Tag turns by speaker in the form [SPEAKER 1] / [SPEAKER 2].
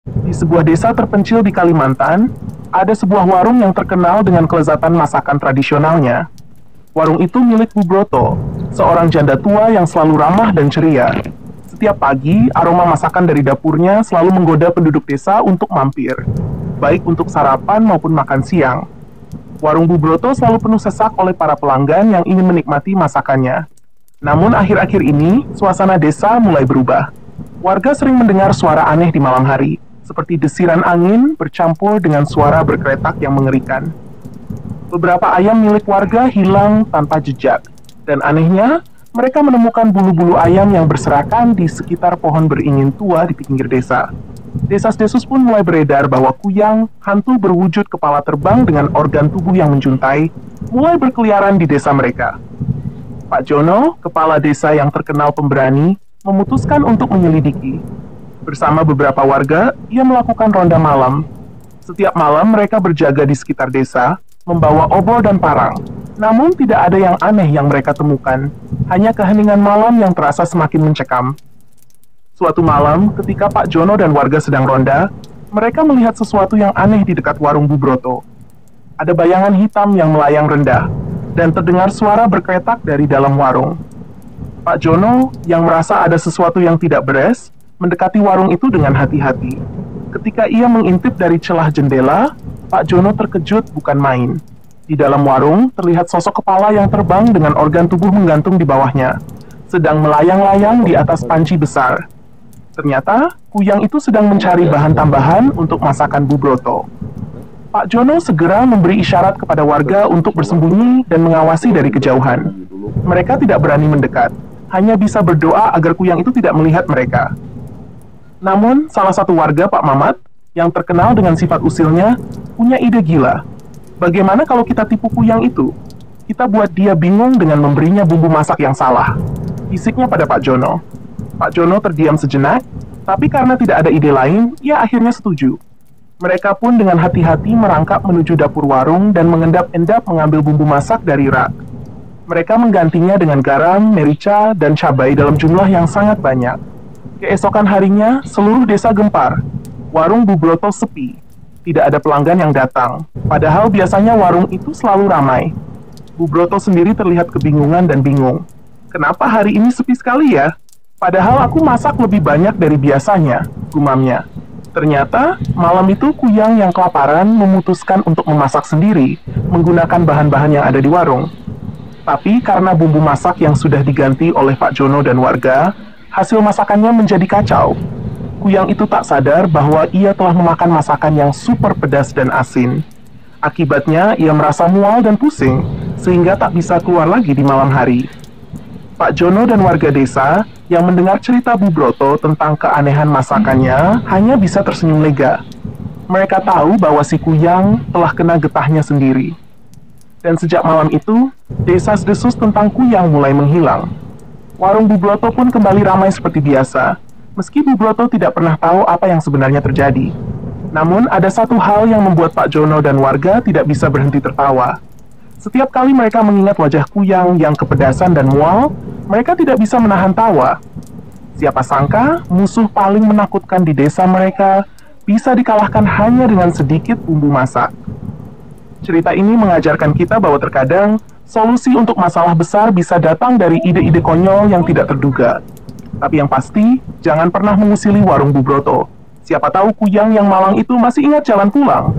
[SPEAKER 1] Di sebuah desa terpencil di Kalimantan, ada sebuah warung yang terkenal dengan kelezatan masakan tradisionalnya. Warung itu milik Bu Broto, seorang janda tua yang selalu ramah dan ceria. Setiap pagi, aroma masakan dari dapurnya selalu menggoda penduduk desa untuk mampir, baik untuk sarapan maupun makan siang. Warung Bu Broto selalu penuh sesak oleh para pelanggan yang ingin menikmati masakannya. Namun akhir-akhir ini, suasana desa mulai berubah. Warga sering mendengar suara aneh di malam hari, seperti desiran angin bercampur dengan suara berkretak yang mengerikan. Beberapa ayam milik warga hilang tanpa jejak, dan anehnya, mereka menemukan bulu-bulu ayam yang berserakan di sekitar pohon beringin tua di pinggir desa. Desas-desus pun mulai beredar bahwa Kuyang, hantu berwujud kepala terbang dengan organ tubuh yang menjuntai, mulai berkeliaran di desa mereka. Pak Jono, kepala desa yang terkenal pemberani, memutuskan untuk menyelidiki. Bersama beberapa warga, ia melakukan ronda malam. Setiap malam mereka berjaga di sekitar desa, membawa obor dan parang. Namun tidak ada yang aneh yang mereka temukan, hanya keheningan malam yang terasa semakin mencekam. Suatu malam, ketika Pak Jono dan warga sedang ronda, mereka melihat sesuatu yang aneh di dekat warung Bu Broto. Ada bayangan hitam yang melayang rendah, dan terdengar suara berkretak dari dalam warung. Pak Jono, yang merasa ada sesuatu yang tidak beres, mendekati warung itu dengan hati-hati. Ketika ia mengintip dari celah jendela, Pak Jono terkejut bukan main. Di dalam warung, terlihat sosok kepala yang terbang dengan organ tubuh menggantung di bawahnya, sedang melayang-layang di atas panci besar. Ternyata, Kuyang itu sedang mencari bahan tambahan untuk masakan Bu Broto. Pak Jono segera memberi isyarat kepada warga untuk bersembunyi dan mengawasi dari kejauhan. Mereka tidak berani mendekat, hanya bisa berdoa agar Kuyang itu tidak melihat mereka. Namun, salah satu warga, Pak Mamat, yang terkenal dengan sifat usilnya, punya ide gila. Bagaimana kalau kita tipu Kuyang itu? Kita buat dia bingung dengan memberinya bumbu masak yang salah. Bisiknya pada Pak Jono. Pak Jono terdiam sejenak, tapi karena tidak ada ide lain, ia akhirnya setuju. Mereka pun dengan hati-hati merangkap menuju dapur warung dan mengendap-endap mengambil bumbu masak dari rak. Mereka menggantinya dengan garam, merica, dan cabai dalam jumlah yang sangat banyak. Keesokan harinya, seluruh desa gempar. Warung Bu Broto sepi. Tidak ada pelanggan yang datang. Padahal biasanya warung itu selalu ramai. Bu Broto sendiri terlihat kebingungan dan bingung. Kenapa hari ini sepi sekali ya? Padahal aku masak lebih banyak dari biasanya, gumamnya. Ternyata, malam itu Kuyang yang kelaparan memutuskan untuk memasak sendiri, menggunakan bahan-bahan yang ada di warung. Tapi karena bumbu masak yang sudah diganti oleh Pak Jono dan warga, hasil masakannya menjadi kacau. Kuyang itu tak sadar bahwa ia telah memakan masakan yang super pedas dan asin. Akibatnya, ia merasa mual dan pusing, sehingga tak bisa keluar lagi di malam hari. Pak Jono dan warga desa yang mendengar cerita Bu Broto tentang keanehan masakannya hanya bisa tersenyum lega. Mereka tahu bahwa si Kuyang telah kena getahnya sendiri. Dan sejak malam itu, desas-desus tentang Kuyang mulai menghilang. Warung Bu Broto pun kembali ramai seperti biasa, meski Bu Broto tidak pernah tahu apa yang sebenarnya terjadi. Namun, ada satu hal yang membuat Pak Jono dan warga tidak bisa berhenti tertawa. Setiap kali mereka mengingat wajah Kuyang yang kepedasan dan mual, mereka tidak bisa menahan tawa. Siapa sangka, musuh paling menakutkan di desa mereka bisa dikalahkan hanya dengan sedikit bumbu masak. Cerita ini mengajarkan kita bahwa terkadang, solusi untuk masalah besar bisa datang dari ide-ide konyol yang tidak terduga. Tapi yang pasti, jangan pernah mengusili warung Bu Broto. Siapa tahu Kuyang yang malang itu masih ingat jalan pulang.